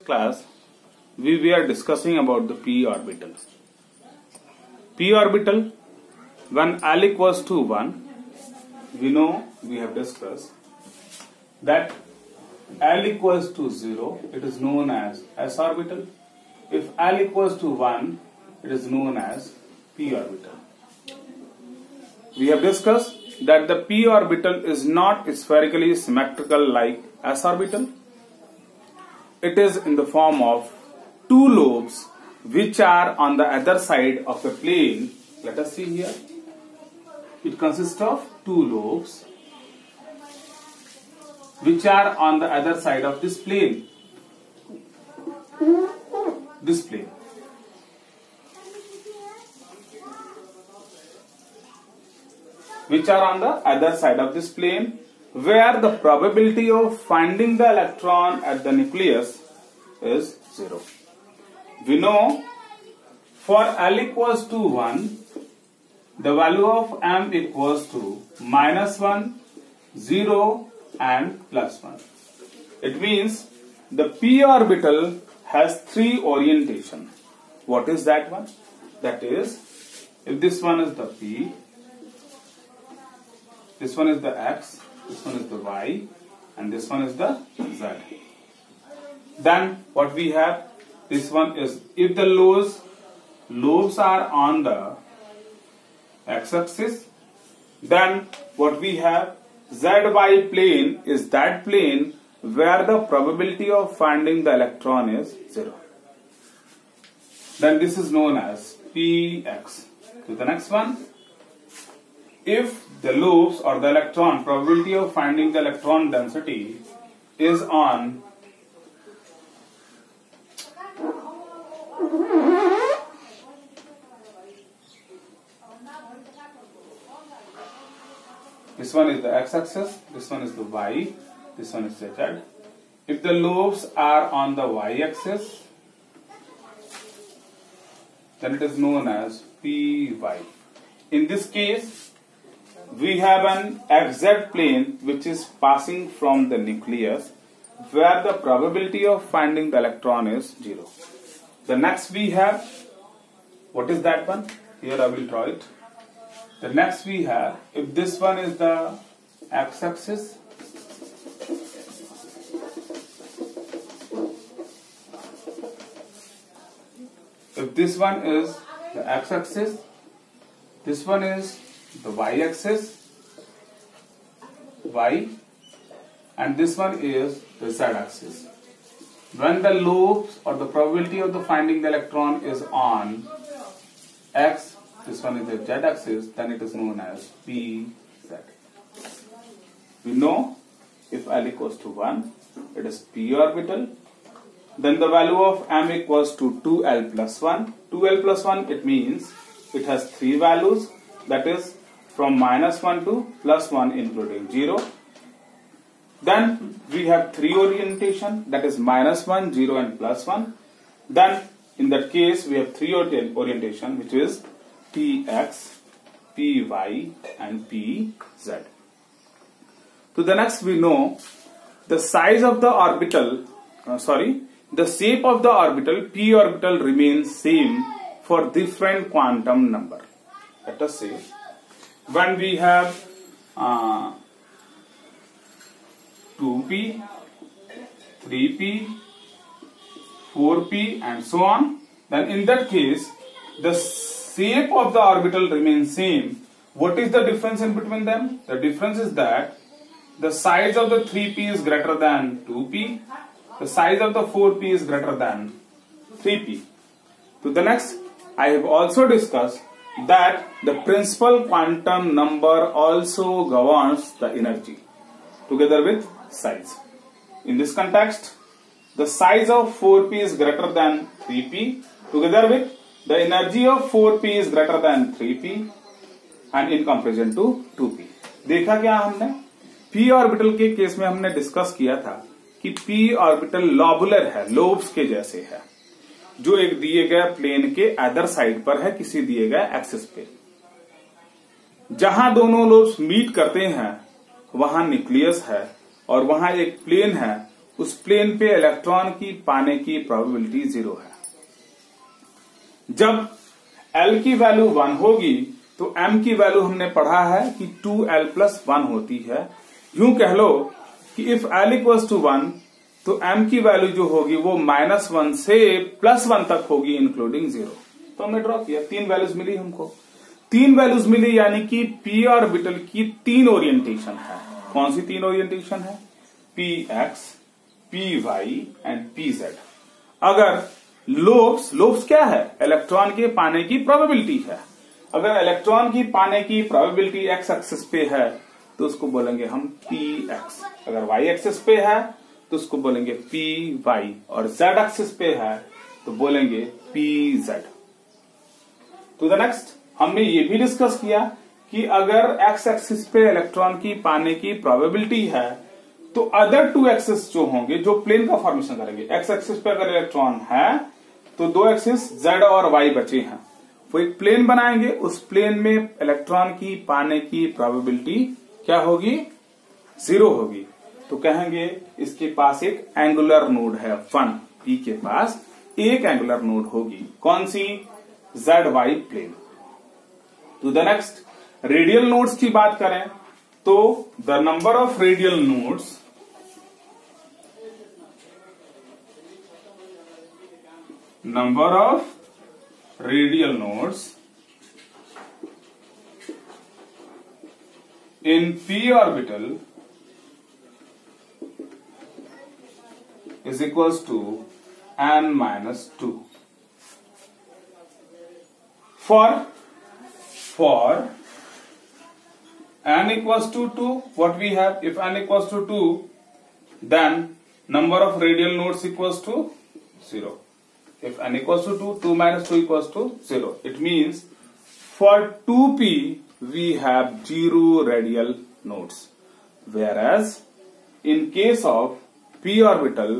Class, we were discussing about the p orbital. P orbital, when L equals to 1, we have discussed that L equals to 0, it is known as s orbital. If L equals to 1, it is known as p orbital. We have discussed that the p orbital is not spherically symmetrical like s orbital. It is in the form of two lobes which are on the other side of the plane. Let us see here. It consists of two lobes which are on the other side of this plane. Which are on the other side of this plane, where the probability of finding the electron at the nucleus is 0. We know for L equals to 1, the value of M equals to -1, 0 and +1. It means the p orbital has 3 orientation. What is that one? That is, if this one is the p, this one is the x, this one is the y, and this one is the z. Then what we have, this one is, if the lobes are on the x-axis, then what we have, zy plane is that plane where the probability of finding the electron is 0. Then this is known as px. To the next one, if the lobes or the electron probability of finding the electron density is on this one is the x-axis, this one is the y, this one is the z. If the lobes are on the y-axis, then it is known as py. In this case, we have an xz plane which is passing from the nucleus, where the probability of finding the electron is 0. The next we have, what is that one? Here I will draw it. The next we have, if this one is the x-axis, if this one is the x-axis, this one is the y-axis, y, and this one is the z-axis. When the lobes or the probability of the finding the electron is on x, this one is the z-axis, then it is known as pz. We know if L equals to 1, it is p orbital. Then the value of M equals to 2L plus 1. 2L plus 1, it means it has 3 values, that is from -1 to +1 including 0. Then we have 3 orientation, that is -1, 0 and +1. Then in that case we have 3 orientation, which is px, py and pz. To the next, we know the size of the orbital, the shape of the orbital, p orbital, remains same for different quantum number. Let us say, when we have 2p, 3p, 4p and so on, then in that case the shape of the orbital remains same. What is the difference in between them? The difference is that the size of the 3p is greater than 2p, the size of the 4p is greater than 3p. To the next, I have also discussed that the principal quantum number also governs the energy together with size. In this context, the size of 4p is greater than 3p together with the energy of 4p is greater than 3p and in comparison to 2p. देखा क्या हमने? p orbital के case में हमने discuss किया था कि p orbital lobular है, लोब्स के जैसे है, जो एक दिए गए प्लेन के अदर साइड पर है, किसी दिए गए एक्सिस पे। जहां दोनों लोब्स मीट करते हैं वहां न्यूक्लियस है और वहां एक प्लेन है उस प्लेन पे इलेक्ट्रॉन की पाने की प्रोबेबिलिटी 0 है। जब L की वैल्यू 1 होगी तो M की वैल्यू हमने पढ़ा है कि 2L+1 होती है। यूं कह लो कि इफ L इक्वल्स टू 1 तो M की वैल्यू जो होगी वो -1 से +1 तक होगी इंक्लूडिंग 0। तो हमने ड्रॉ किया, 3 वैल्यूज मिली हमको। 3 वैल्यूज मिली यानी कि p ऑर्बिटल की 3 ओरिएंटेशन है। कौन सी 3 ओरिएंटेशन है? px, py and pz। अगर लोब्स क्या है? इलेक्ट्रॉन के पाने की प्रोबेबिलिटी है। अगर इलेक्ट्रॉन की पाने की प्रोबेबिलिटी x एक्सिस पे है तो उसको बोलेंगे हम px। अगर y एक्सिस पे है तो उसको बोलेंगे py, और z एक्सिस पे है तो बोलेंगे pz। तो द नेक्स्ट, हमने ये भी डिस्कस किया कि अगर x एक्सिस पे इलेक्ट्रॉन की पाने की प्रोबेबिलिटी है तो अदर 2 एक्सिस जो होंगे, जो प्लेन का फॉर्मेशन करेंगे, x एक्सिस पे अगर इलेक्ट्रॉन है तो 2 एक्सिस z और y बचे हैं, वो एक प्लेन बनाएंगे। उस प्लेन में इलेक्ट्रॉन की पाने की प्रोबेबिलिटी क्या होगी? 0 होगी। तो कहेंगे इसके पास एक एंगुलर नोड है 1, p के पास एक एंगुलर नोड होगी। कौन सी? ZY plane. तो द नेक्स्ट, रेडियल नोड्स की बात करें तो the number of radial nodes in p orbital is equals to n minus 2. For n equals to 2, what we have? If n equals to 2, then number of radial nodes equals to 0. If n equals to 2, 2 minus 2 equals to 0. It means for 2p we have 0 radial nodes, whereas in case of p orbital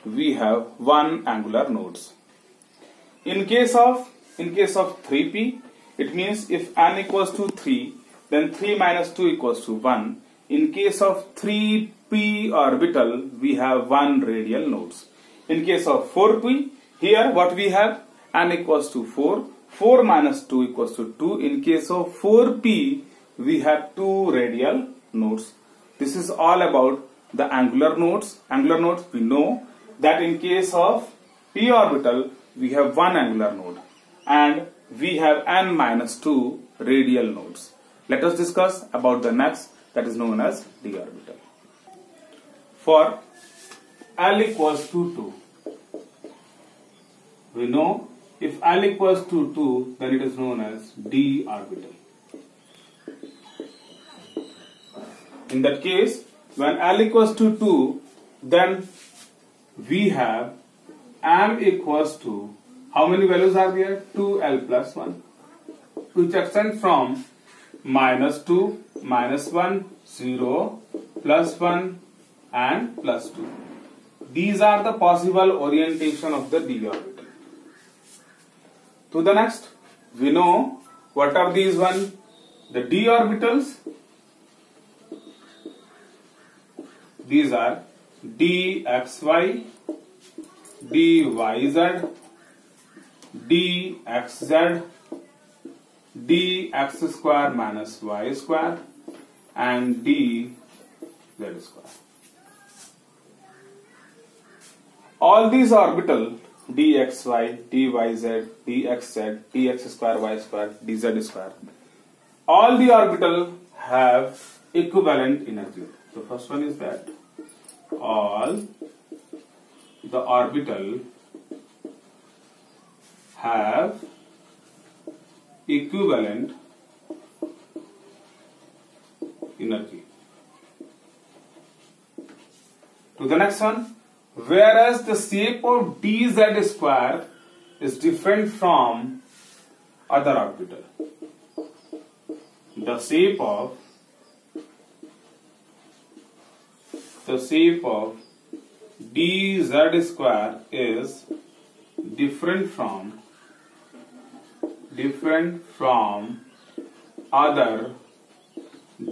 we have 1 angular nodes. In case of 3p, it means if n equals to 3, then 3 minus 2 equals to 1. In case of 3p orbital, we have 1 radial nodes. In case of 4p, here what we have? N equals to 4. 4 minus 2 equals to 2. In case of 4p, we have 2 radial nodes. This is all about the angular nodes. Angular nodes, we know that in case of p orbital, we have 1 angular node and we have n minus 2 radial nodes. Let us discuss about the next, that is known as d orbital. For L equals to 2, we know if L equals to 2, then it is known as d orbital. In that case, when L equals to 2, then we have m equals to, how many values are there? 2L plus 1, which extend from -2, -1, 0, +1 and +2. These are the possible orientation of the d orbital. To the next, we know what are these one? The d orbitals. These are dxy, dyz, dxz, dx square minus y square and dz square. All these orbital dxy, dyz, dxz, dx square y square, dz square, all the orbital have equivalent energy. So first one is that all the orbital have equivalent energy. To the next one, whereas the shape of dz square is different from other orbital. The shape of dz square is different from other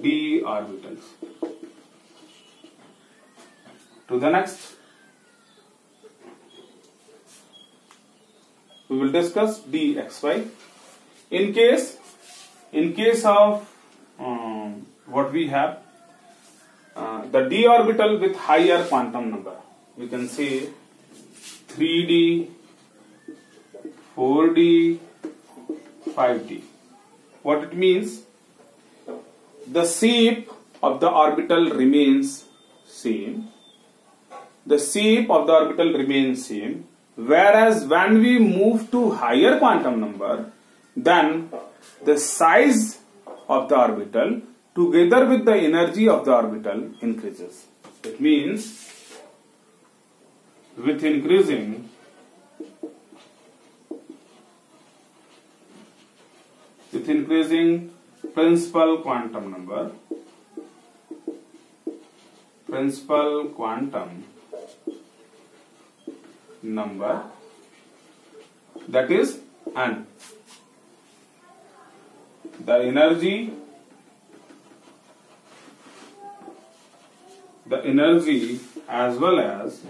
d orbitals. To the next, we will discuss dxy. In case of what we have, the d orbital with higher quantum number, we can say 3d, 4d, 5d. What it means? The shape of the orbital remains same. The shape of the orbital remains same. Whereas when we move to higher quantum number, then the size of the orbital together with the energy of the orbital increases. It means with increasing principal quantum number, that is n, the energy as well as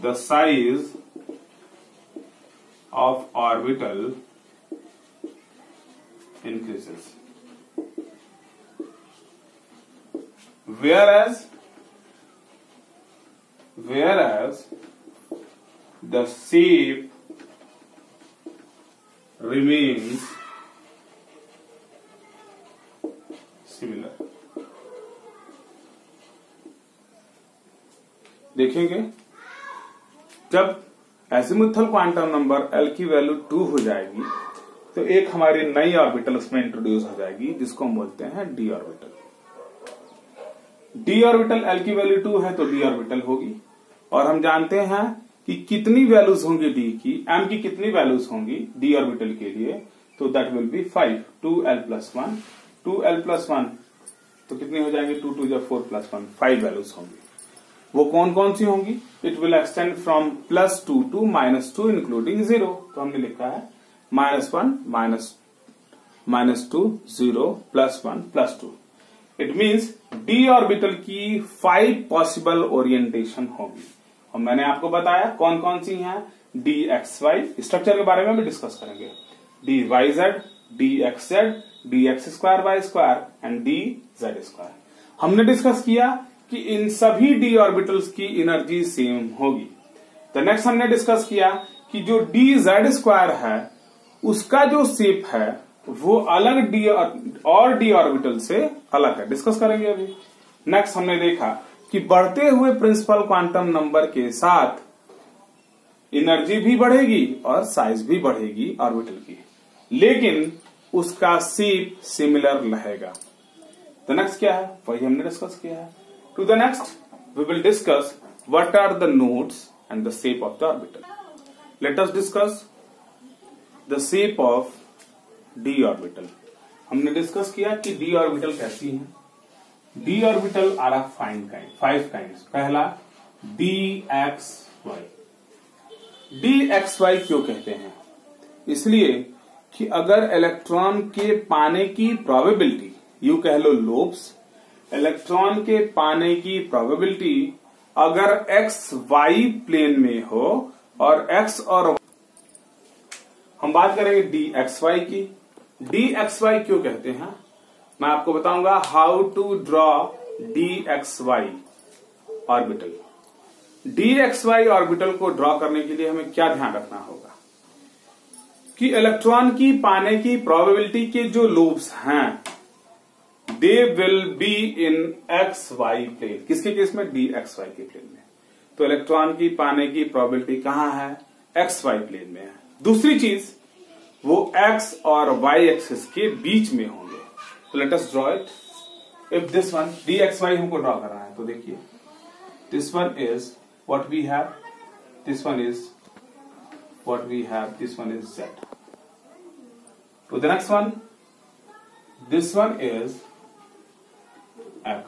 the size of orbital increases. Whereas the shape remains similar. देखेंगे जब azimuthal quantum number L की value 2 हो जाएगी तो एक हमारी नई orbital उसमें इंट्रोड्यूस हो जाएगी जिसको हम बोलते हैं d orbital. d orbital L की वैल्यू 2 है तो d ऑर्बिटल होगी. और हम जानते हैं कि कितनी वैल्यूज होंगी d की, m की कितनी वैल्यूज होंगी d ऑर्बिटल के लिए, तो that will be 5. 2l+1 2l+1 तो कितनी हो जाएंगे? 2 2 4+1 5 वैल्यूज होंगी. वो कौन कौन सी होंगी? It will extend from +2 to -2 including 0. तो हमने लिखा है -1 -2 0 +1 +2. इट मीन्स d ऑर्बिटल की 5 पॉसिबल ओरिएंटेशन होगी. और मैंने आपको बताया कौन कौन सी हैं. dxy, स्ट्रक्चर के बारे में भी डिस्कस करेंगे. dyz, dxz, dx2y² and dz². हमने डिस्कस किया कि इन सभी d ऑर्बिटल्स की एनर्जी सेम होगी. तो नेक्स्ट हमने डिस्कस किया कि जो dz² है उसका जो शेप है वो अलग d ऑर्बिटल से अलग है. डिस्कस करेंगे अभी. नेक्स्ट हमने देखा कि बढ़ते हुए प्रिंसिपल क्वांटम नंबर के साथ एनर्जी भी बढ़ेगी और साइज भी बढ़ेगी ऑर्बिटल की, लेकिन उसका शेप सिमिलर रहेगा. तो नेक्स्ट क्या है वही हमने डिस्कस किया है. To the next, we will discuss what are the nodes and the shape of the orbital. Let us discuss the shape of d orbital. हमने डिस्कस किया कि d orbital कैसी है. d orbital are of 5 kinds. पहला dxy. dxy क्यों कहते हैं? इसलिए कि अगर इलेक्ट्रॉन के पाने की प्रोबेबिलिटी, यू कह लो लोब्स, इलेक्ट्रॉन के पाने की प्रोबेबिलिटी अगर x y प्लेन में हो और x और हम बात करेंगे dxy की. dxy क्यों कहते हैं मैं आपको बताऊंगा. How to draw dxy orbital. dxy orbital को ड्रॉ करने के लिए हमें क्या ध्यान रखना होगा कि इलेक्ट्रॉन की पाने की प्रोबेबिलिटी के जो लोब्स हैं they will be in X Y plane. किसके केस में? dxy के प्लेन में. तो इलेक्ट्रॉन की पाने की प्रोबेबिलिटी कहां है? एक्स वाई प्लेन में है. दूसरी चीज वो एक्स और वाई एक्सिस के बीच में होंगे. तो let us draw it. If this one dxy हमको ड्रॉ करना है तो देखिए this one is what we have, this one is what we have, this one is z. To the next one, this one is x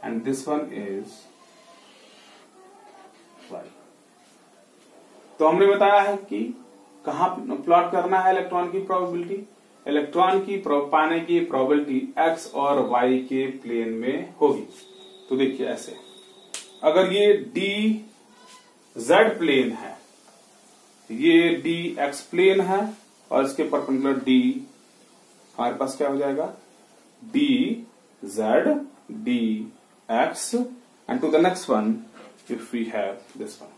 and this one is y. तो हमने बताया है कि कहां प्लॉट करना है इलेक्ट्रॉन की probability. Electron की पाने की प्रोबेबिलिटी x और y के प्लेन में होगी. तो देखिए ऐसे, अगर ये z प्लेन है, ये डी एक्स प्लेन है और इसके परपेंडिकुलर डी हमारे पास क्या हो जाएगा, D Z D X, and to the next one if we have this one,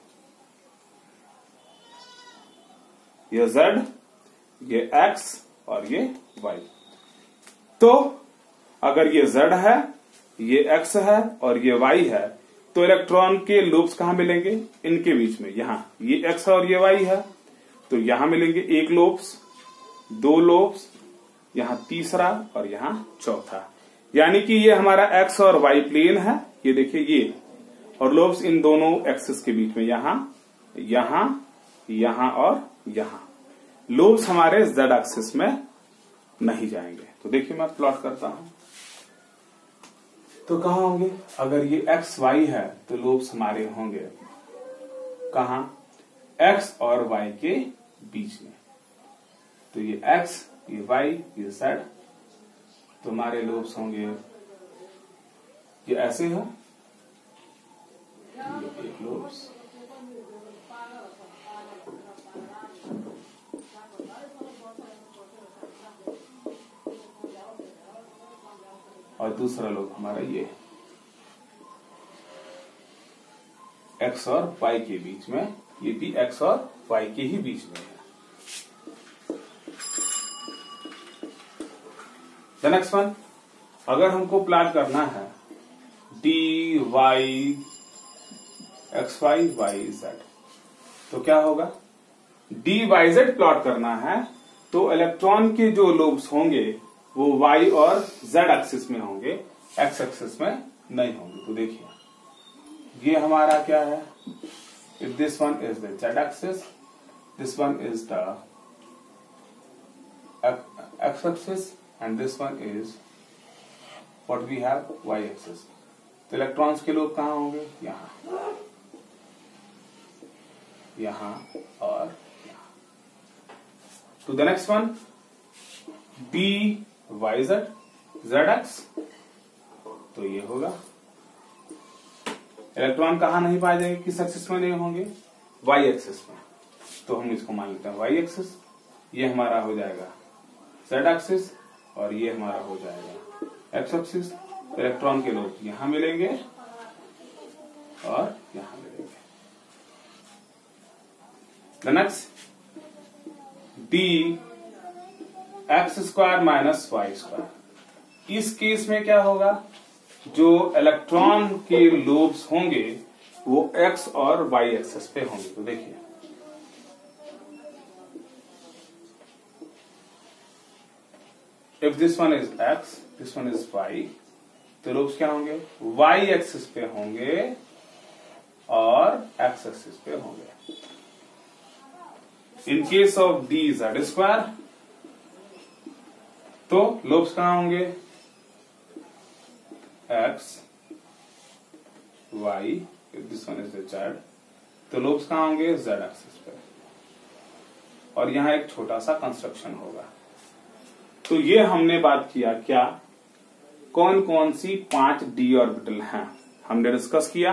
ये z, ये x और ये y। तो अगर ये z है, ये x है और ये y है, तो इलेक्ट्रॉन के लूप्स कहां मिलेंगे, इनके बीच में, यहां ये x और ये y है, तो यहां मिलेंगे एक लूप्स, दो लूप्स, यहां तीसरा और यहां चौथा। यानी कि ये हमारा x और y प्लेन है, ये देखिए ये, और लूप्स इन दोनों एक्सिस के बीच में, यहां यहां यहां और यहां। लूप्स हमारे z एक्सिस में नहीं जाएंगे। तो देखिए मैं प्लॉट करता हूं, तो कहां होंगे, अगर ये x y है तो लूप्स हमारे होंगे कहां, x और y के बीच में। तो ये x, ये y, ये z, तो हमारे लूप्स होंगे ये ऐसे है, ये एक लूप्स, और दूसरा लूप हमारा ये x और y के बीच में, ये भी x और y के ही बीच में है। द नेक्स्ट वन, अगर हमको प्लॉट करना है dy xy yz, तो क्या होगा, dyz प्लॉट करना है तो इलेक्ट्रॉन के जो लूप्स होंगे वो y और z एक्सिस में होंगे, x एक्सिस में नहीं होंगे। तो देखिए ये हमारा क्या है, if this one is the z axis, this one is the x axis and this one is what we have y axis. तो इलेक्ट्रॉन्स के लूप कहां होंगे, यहां यहां और यहां। To the next one, dyz zx, तो ये होगा, इलेक्ट्रॉन कहां नहीं पाए जाएंगे, किस एक्सिस में नहीं होंगे, y एक्सिस में। तो हम इसको मान लेते हैं y एक्सिस, ये हमारा हो जाएगा z एक्सिस और ये हमारा हो जाएगा x एक्सिस। इलेक्ट्रॉन के लूप यहां मिलेंगे और यहां मिलेंगे। The next, D X square minus Y square, इस केस में क्या होगा, जो इलेक्ट्रॉन के लूप्स होंगे वो x और y एक्सिस पे होंगे। तो देखिए if this one is x, this one is y, तो लूप्स क्या होंगे, y एक्सिस पे होंगे और x एक्सिस पे होंगे। इन case of D Z square, तो लूप्स कहां होंगे, x y, if this one is z, तो लूप्स कहां होंगे, z एक्सिस पे, और यहां एक छोटा सा कंस्ट्रक्शन होगा। तो ये हमने बात किया क्या, कौन कौन सी 5 d ऑर्बिटल हैं, हमने डिस्कस किया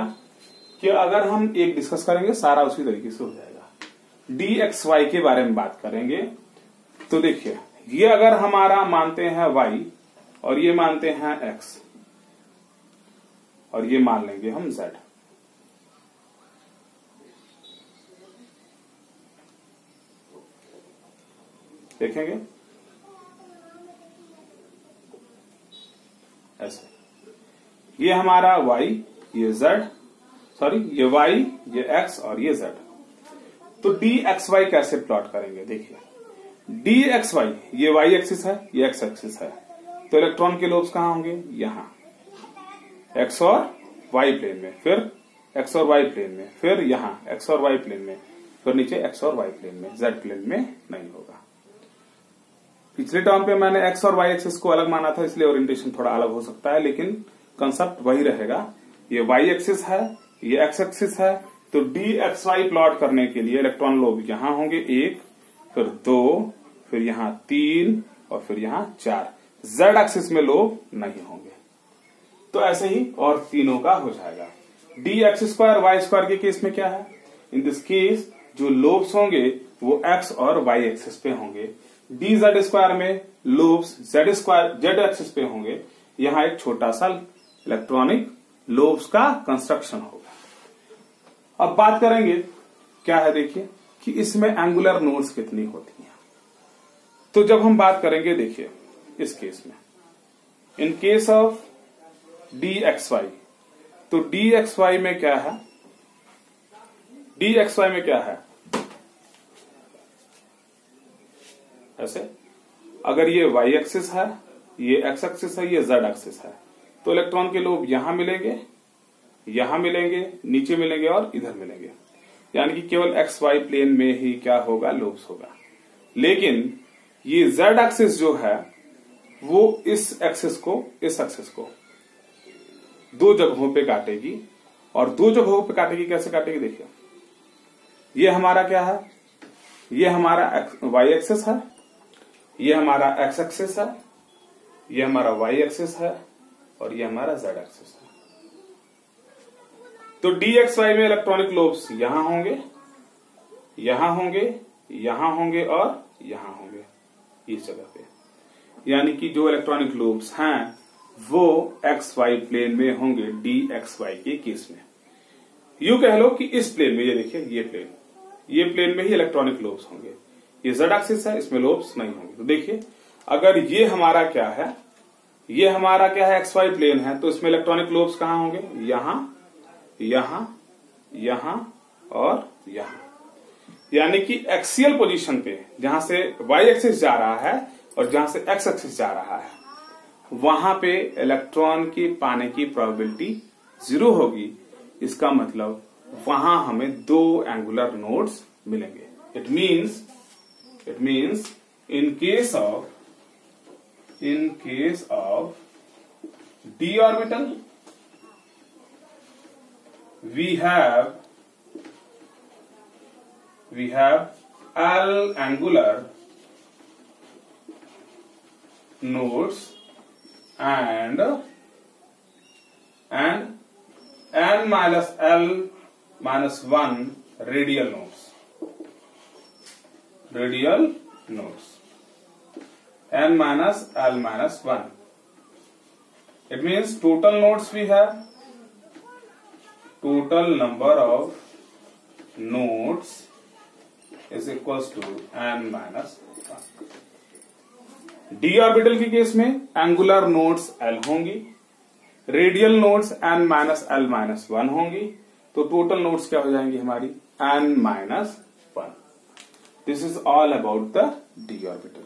कि अगर हम एक डिस्कस करेंगे सारा उसी तरीके से हो जाएगा। dxy के बारे में बात करेंगे। तो देखिए ये अगर हमारा मानते हैं y और ये मानते हैं x और ये मान लेंगे हम z, देखेंगे ऐसे, ये हमारा y, ये z, सॉरी ये y, ये x और ये z। तो dxy कैसे प्लॉट करेंगे, देखिए dxy, ये y एक्सिस है, ये x एक्सिस है, तो इलेक्ट्रॉन के लोब्स कहां होंगे, यहां x और y प्लेन में, फिर x और y प्लेन में, फिर यहां x और y प्लेन में, फिर नीचे x और y प्लेन में, z प्लेन में नहीं होगा। पिछले टर्म पे मैंने x और y एक्सिस को अलग माना था, इसलिए ओरिएंटेशन थोड़ा अलग हो सकता है, लेकिन कंसेप्ट वही रहेगा। ये y एक्सिस है, ये x एक्सिस है, तो dxy प्लॉट करने के लिए इलेक्ट्रॉन लोब यहां होंगे 1, फिर 2, फिर यहां 3 और फिर यहां 4। z एक्सिस में लोब नहीं होंगे। तो ऐसे ही और तीनों का हो जाएगा। dx स्क्वायर y स्क्वायर के केस में क्या है, इन दिस केस जो लोब्स होंगे वो एक्स और वाई एक्सिस पे होंगे। डी जेड स्क्वायर में लोब्स जेड एक्सिस पे होंगे। यहां एक छोटा सा इलेक्ट्रॉनिक लोब्स का कंस्ट्रक्शन होगा। अब बात करेंगे क्या है, देखिए कि इसमें एंगुलर नोड्स कितनी होती हैं। तो जब हम बात करेंगे, देखिए इस केस में, in case of D X Y, तो डी एक्स वाई में क्या है, डी एक्स वाई में क्या है, ऐसे अगर ये वाई एक्सिस है, ये एक्स एक्सिस है, ये जेड एक्सिस है, तो इलेक्ट्रॉन के लोब यहां मिलेंगे, यहां मिलेंगे, नीचे मिलेंगे और इधर मिलेंगे। यानी कि केवल एक्स वाई प्लेन में ही क्या होगा, लोब्स होगा। लेकिन ये जेड एक्सिस जो है वो इस एक्सिस को दो जगहों पे काटेगी, और दो जगहों पे काटेगी। कैसे काटेगी, देखिए ये हमारा क्या है, ये हमारा वाई एक्सिस है, ये हमारा एक्स एक्सिस है, ये हमारा वाई एक्सिस है, और ये हमारा जेड एक्सिस है। तो डी एक्स वाई में इलेक्ट्रॉनिक लोब्स यहां होंगे, यहां होंगे, यहां होंगे और यहां होंगे, इस जगह पे। यानी कि जो इलेक्ट्रॉनिक लोब्स हैं वो एक्स वाई प्लेन में होंगे डी एक्स वाई के केस में। यूं कह लो कि इस प्लेन में, ये देखिए ये प्लेन में ही इलेक्ट्रॉनिक लोब्स होंगे। ये जेड एक्सिस है, इसमें लोब्स नहीं होंगे। तो देखिए अगर ये हमारा क्या है, ये हमारा क्या है, एक्स वाई प्लेन है, तो इसमें इलेक्ट्रॉनिक लोब्स कहां होंगे, यहां, यहां, यहां और यहां। यानी कि एक्सियल पोजीशन पे जहां से वाई एक्सिस जा रहा है और जहां से एक्स एक्सिस जा रहा है, वहां पे इलेक्ट्रॉन की पाने की प्रोबेबिलिटी 0 होगी। इसका मतलब वहां हमें दो एंगुलर नोड्स मिलेंगे। It means in case of d orbital we have L angular nodes and n minus L minus 1 radial nodes, n minus L minus 1. It means total nodes we have, total number of nodes is equals to n minus 1. d orbital के case में angular nodes L होंगी, radial nodes n minus L minus 1 होंगी, तो total nodes क्या हो जाएंगी हमारी, n minus 1. This is all about the d orbital.